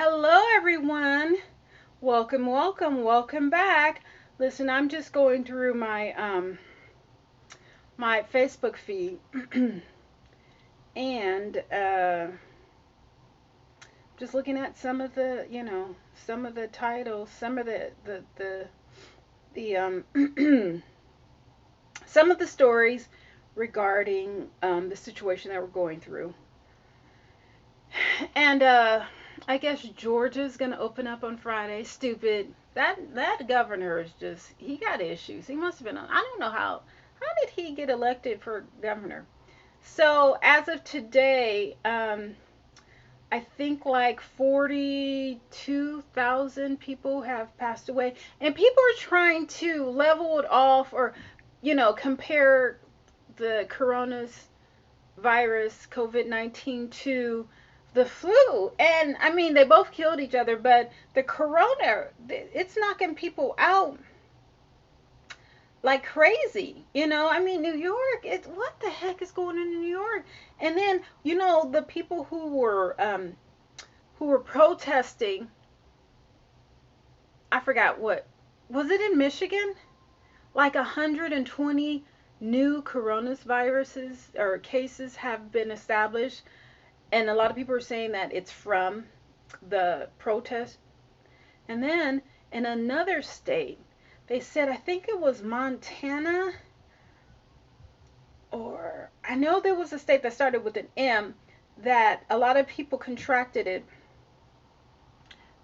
Hello, everyone. Welcome, welcome, welcome back. Listen, I'm just going through my Facebook feed, and just looking at some of the, some of the titles, some of the some of the stories regarding the situation that we're going through. And I guess Georgia's gonna open up on Friday. Stupid. That governor is just he got issues. He must have been on. I don't know how did he get elected for governor. So as of today, I think like 42,000 people have passed away, and people are trying to level it off or compare the coronavirus COVID-19 to the flu. And I mean, they both killed each other, but the corona, it's knocking people out like crazy. I mean, New York, what the heck is going on in New York? And then, the people who were protesting, I forgot what was it in Michigan? Like 120 new coronaviruses or cases have been established, and a lot of people are saying that it's from the protest. And then in another state, they said, I think it was Montana, or I know there was a state that started with an M, that a lot of people contracted it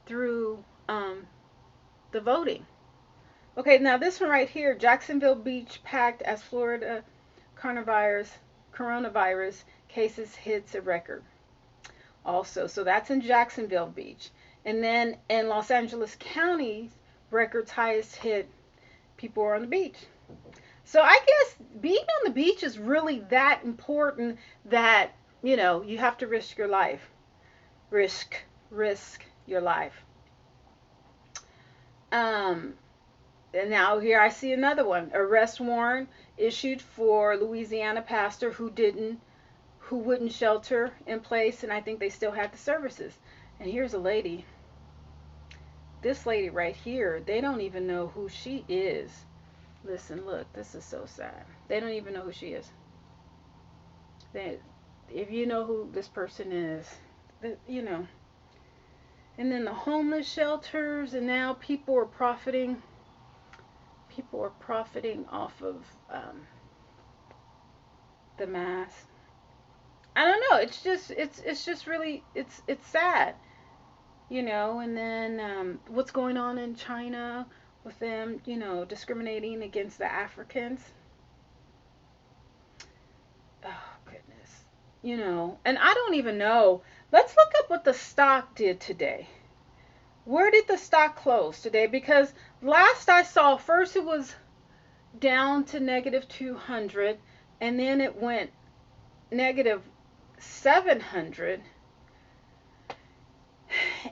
through the voting. Okay, now this one right here, Jacksonville Beach packed as Florida coronavirus cases hits a record. Also, so that's in Jacksonville Beach. And then in Los Angeles County, records highest hit, people are on the beach. So I guess being on the beach is really that important that, you have to risk your life. Risk your life. Um, and now here I see another one. Arrest warrant issued for Louisiana pastor who wouldn't shelter in place, and I think they still have the services. And here's a lady. This lady right here, they don't even know who she is. Listen, look, this is so sad. They don't even know who she is. If you know who this person is, you know. And then the homeless shelters, and now people are profiting. People are profiting off of the mass. I don't know. It's just really it's sad, And then what's going on in China with them, discriminating against the Africans. Oh goodness, And I don't even know. Let's look up what the stock did today. Where did the stock close today? Because last I saw, first it was down to negative 200, and then it went negative 700.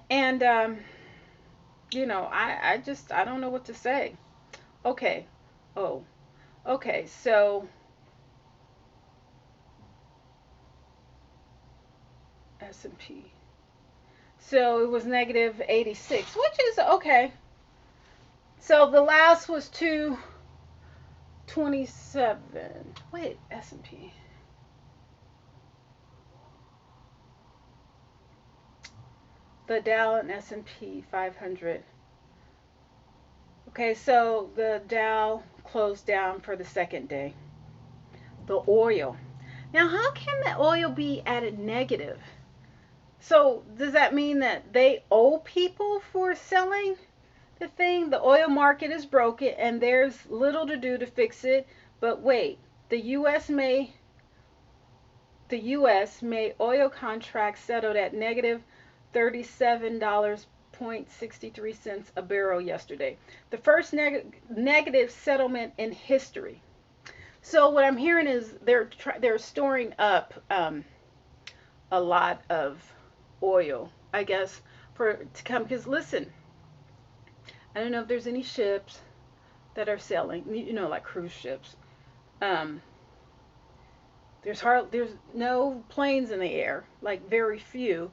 And I don't know what to say. Okay. Oh, okay. So S&P. So it was negative 86, which is okay. So the last was 227. Wait, S&P. The Dow and S&P 500. Okay, so the Dow closed down for the second day. The oil. Now, how can the oil be at a negative? So, does that mean that they owe people for selling the thing? The oil market is broken and there's little to do to fix it. But wait, the US may oil contracts settled at negative $37.63 a barrel yesterday. The first negative settlement in history. So what I'm hearing is they're storing up a lot of oil, I guess, for to come. Because listen, I don't know if there's any ships that are sailing, like cruise ships. Um, there's no planes in the air, like very few.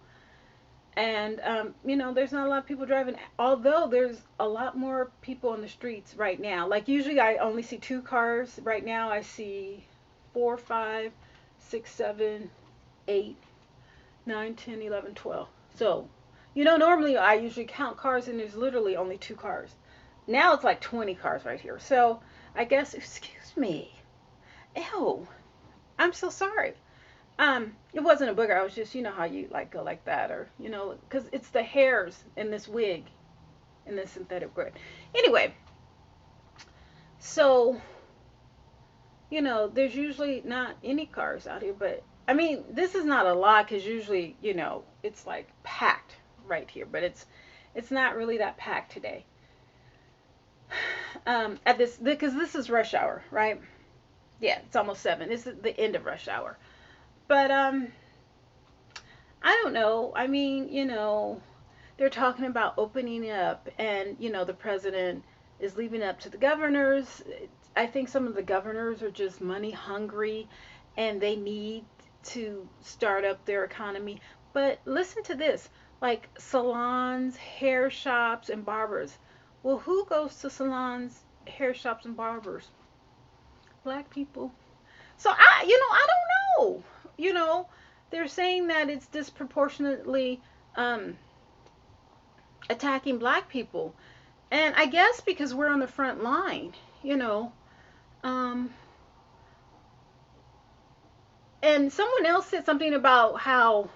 And there's not a lot of people driving, although there's a lot more people on the streets right now. Like usually I only see two cars. Right now I see four, five, six, seven, 8, 9, 10, 11, 12. So normally I usually count cars and there's literally only two cars. Now it's like 20 cars right here. So I guess, excuse me, ew, I'm so sorry. It wasn't a booger. I was just, how you like go like that, or because it's the hairs in this wig, in this synthetic wig. Anyway, so there's usually not any cars out here, but I mean, this is not a lot because usually, it's like packed right here, but it's not really that packed today. At this, because this is rush hour, right? Yeah, it's almost 7. This is the end of rush hour. But I don't know. I mean, they're talking about opening up, and the president is leaving up to the governors. I think some of the governors are just money hungry, and they need to start up their economy. But listen to this, like salons, hair shops, and barbers. Well, who goes to salons, hair shops, and barbers? Black people. So I don't know. You know, they're saying that it's disproportionately um, attacking black people, and I guess because we're on the front line, you know. Um, and someone else said something about how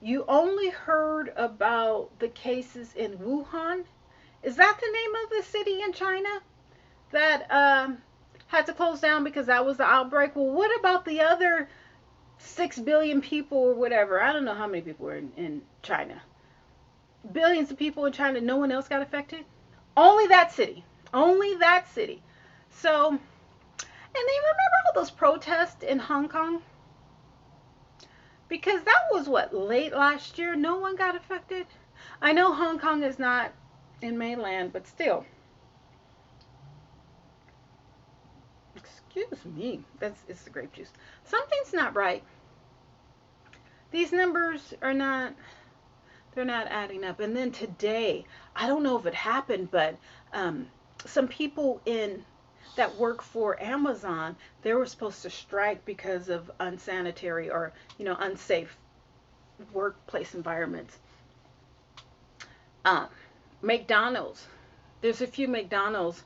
you only heard about the cases in Wuhan. Is that the name of the city in China that had to close down because that was the outbreak? Well, what about the other 6 billion people or whatever? I don't know how many people were in China. Billions of people in China, no one else got affected? Only that city. Only that city. So, and then remember all those protests in Hong Kong? Because that was what, late last year? No one got affected? I know Hong Kong is not in mainland, but still. Excuse me. It's the grape juice. Something's not right. These numbers are not, they're not adding up. And then today, I don't know if it happened, but some people in that work for Amazon, they were supposed to strike because of unsanitary or unsafe workplace environments. Um, McDonald's, there's a few McDonald's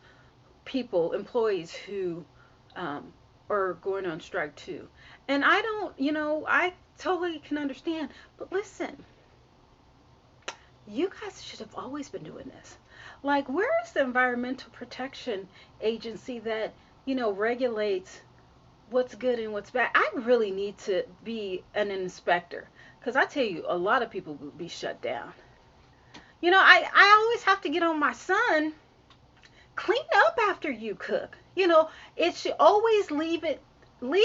people, employees who um, are going on strike too. And I don't, I totally can understand. But listen, you guys should have always been doing this. Like, where is the Environmental Protection Agency that, regulates what's good and what's bad? I really need to be an inspector because I tell you, a lot of people will be shut down. I always have to get on my son. Clean up after you cook. It should always leave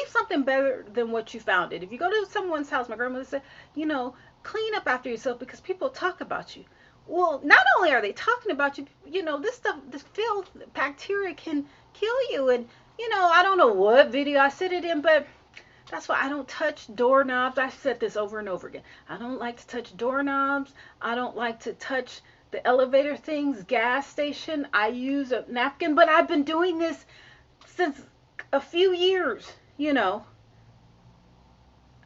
something better than what you found it. If you go to someone's house, my grandmother said, clean up after yourself because people talk about you. Well, not only are they talking about you, this stuff, this filth, bacteria can kill you. And, I don't know what video I said it in, but that's why I don't touch doorknobs. I said this over and over again. I don't like to touch doorknobs. I don't like to touch the elevator things, gas station. I use a napkin, but I've been doing this since a few years,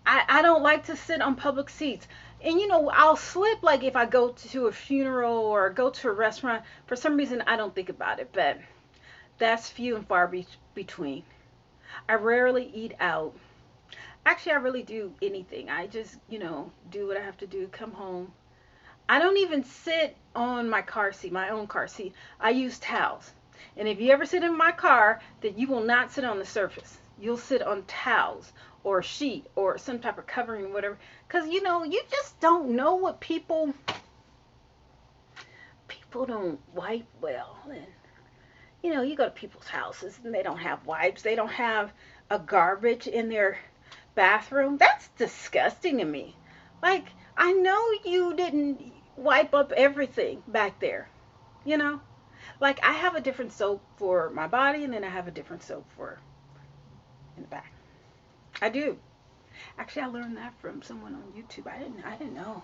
I don't like to sit on public seats. And I'll slip like if I go to a funeral or go to a restaurant. For some reason, I don't think about it, but that's few and far between. I rarely eat out. Actually, I really do anything. I just, do what I have to do, come home. I don't even sit on my car seat, my own car seat. I use towels. And if you ever sit in my car, then you will not sit on the surface. You'll sit on towels or a sheet or some type of covering or whatever. Because, you just don't know what people don't wipe well. And, you go to people's houses and they don't have wipes. They don't have a garbage in their bathroom. That's disgusting to me. Like, I know you didn't wipe up everything back there, you know? Like, I have a different soap for my body and then I have a different soap for in the back. I do. Actually, I learned that from someone on YouTube. I didn't know.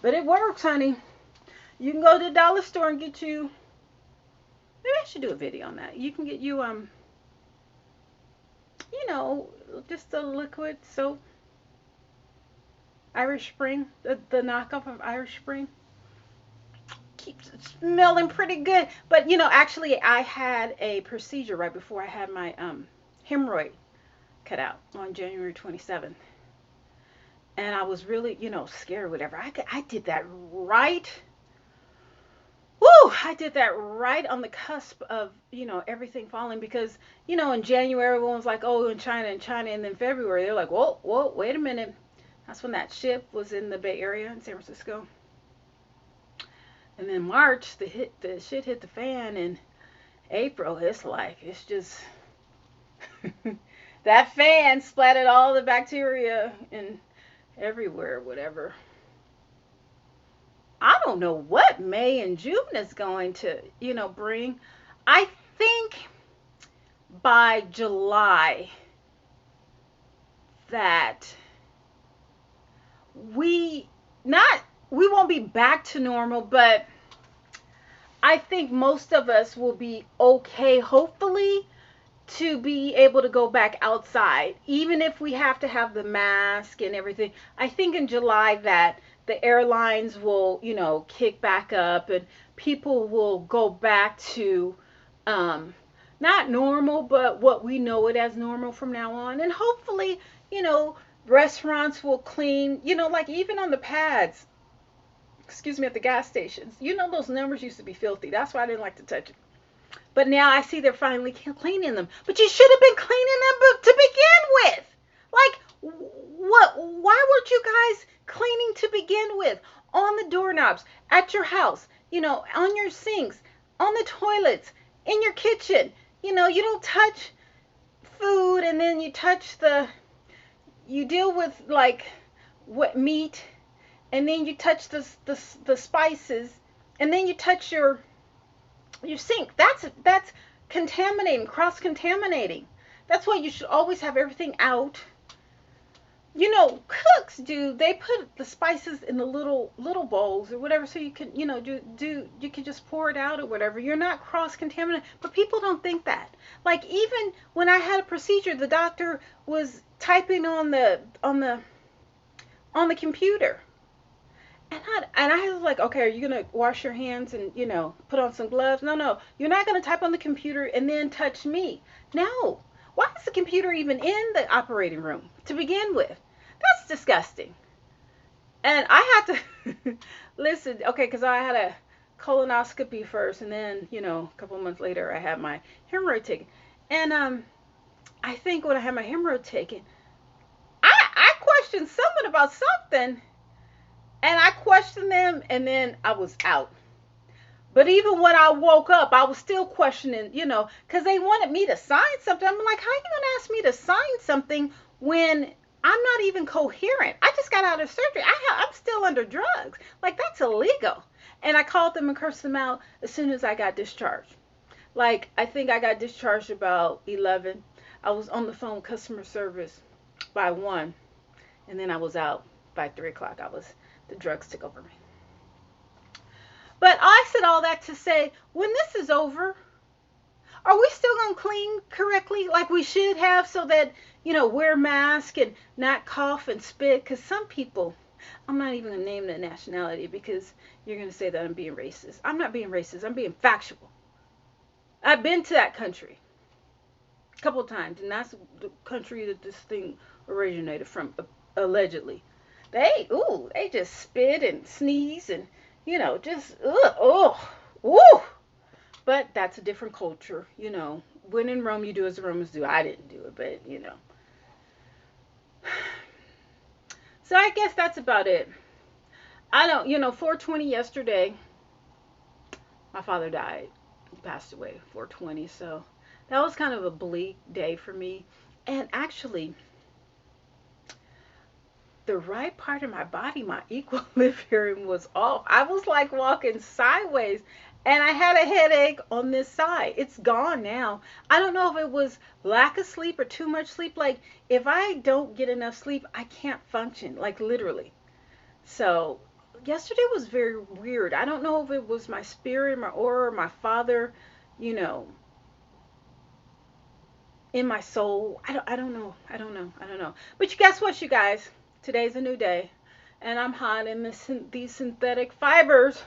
But it works, honey. You can go to the dollar store and get you. Maybe I should do a video on that. You can get you you know, just a liquid soap, Irish Spring, the knockoff of Irish Spring. Keeps it smelling pretty good. But you know, actually, I had a procedure right before I had my hemorrhoid cut out on January 27th, and I was really, you know, scared or whatever. I did that right. Woo! I did that right on the cusp of, you know, everything falling because, you know, in January everyone was like, oh, in China, and then February they're like, whoa, whoa, wait a minute. That's when that ship was in the Bay Area in San Francisco. And then March, the shit hit the fan, and April, it's like it's just that fan splattered all the bacteria and everywhere, whatever. I don't know what May and June is going to, you know, bring. I think by July that we not we won't be back to normal, but I think most of us will be okay, hopefully, to be able to go back outside, even if we have to have the mask and everything. I think in July that the airlines will, you know, kick back up and people will go back to um, not normal, but what we know it as normal from now on. And hopefully, you know, restaurants will clean, you know, like even on the pads, excuse me, at the gas stations. You know, those numbers used to be filthy. That's why I didn't like to touch it. But now I see they're finally cleaning them. But you should have been cleaning them to begin with. Like, what? Why weren't you guys cleaning to begin with? On the doorknobs, at your house, you know, on your sinks, on the toilets, in your kitchen. You know, you don't touch food and then you touch you deal with like what meat, and then you touch the spices, and then you touch your sink. That's contaminating, cross contaminating. That's why you should always have everything out. You know, cooks do, they put the spices in the little bowls or whatever, so you can, you know, you can just pour it out or whatever. You're not cross contaminated, but people don't think that. Like even when I had a procedure, the doctor was typing on the computer. And I was like, okay, are you gonna wash your hands and, you know, put on some gloves? No, no, you're not gonna type on the computer and then touch me. No. Why is the computer even in the operating room to begin with? That's disgusting. And I had to listen, okay, because I had a colonoscopy first, and then, you know, a couple of months later, I had my hemorrhoid taken. And I think when I had my hemorrhoid taken, I questioned someone about something, and I questioned them, and then I was out. But even when I woke up, I was still questioning, you know, because they wanted me to sign something. I'm like, how are you going to ask me to sign something when I'm not even coherent? I just got out of surgery. I'm still under drugs. Like, that's illegal. And I called them and cursed them out as soon as I got discharged. Like, I think I got discharged about 11. I was on the phone with customer service by 1, and then I was out by 3 o'clock. The drugs took over me. But I said all that to say, when this is over, are we still going to clean correctly like we should have, so that, you know, wear masks and not cough and spit? Because some people, I'm not even going to name the nationality because you're going to say that I'm being racist. I'm not being racist. I'm being factual. I've been to that country a couple of times, and that's the country that this thing originated from, allegedly. They just spit and sneeze and, you know, just, woo. But that's a different culture, you know. When in Rome, you do as the Romans do. I didn't do it, but, you know. So I guess that's about it. I don't, you know, 420 yesterday, my father died. He passed away 420, so that was kind of a bleak day for me. And actually, the right part of my body, my equilibrium was off. I was like walking sideways, and I had a headache on this side. It's gone now. I don't know if it was lack of sleep or too much sleep. Like, if I don't get enough sleep, I can't function, like literally. So, yesterday was very weird. I don't know if it was my spirit, my aura, my father, you know, in my soul. I don't know. I don't know. I don't know. But you guess what, you guys? Today's a new day, and I'm hot, and these synthetic fibers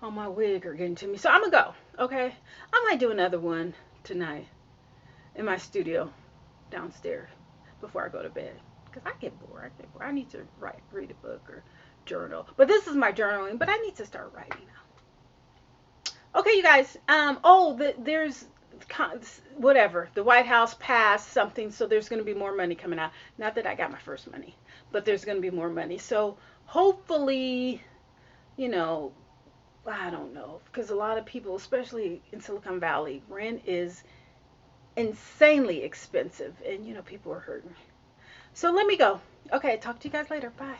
on my wig are getting to me. So I'm gonna go. Okay, I might do another one tonight in my studio downstairs before I go to bed because I get bored. I get bored. I need to read a book or journal. But this is my journaling. But I need to start writing now. Okay, you guys. There's whatever. The White House passed something, so there's going to be more money coming out. Not that I got my first money, but there's going to be more money. So hopefully, you know, I don't know, because a lot of people, especially in Silicon Valley, rent is insanely expensive, and people are hurting. So let me go. Okay, talk to you guys later. Bye.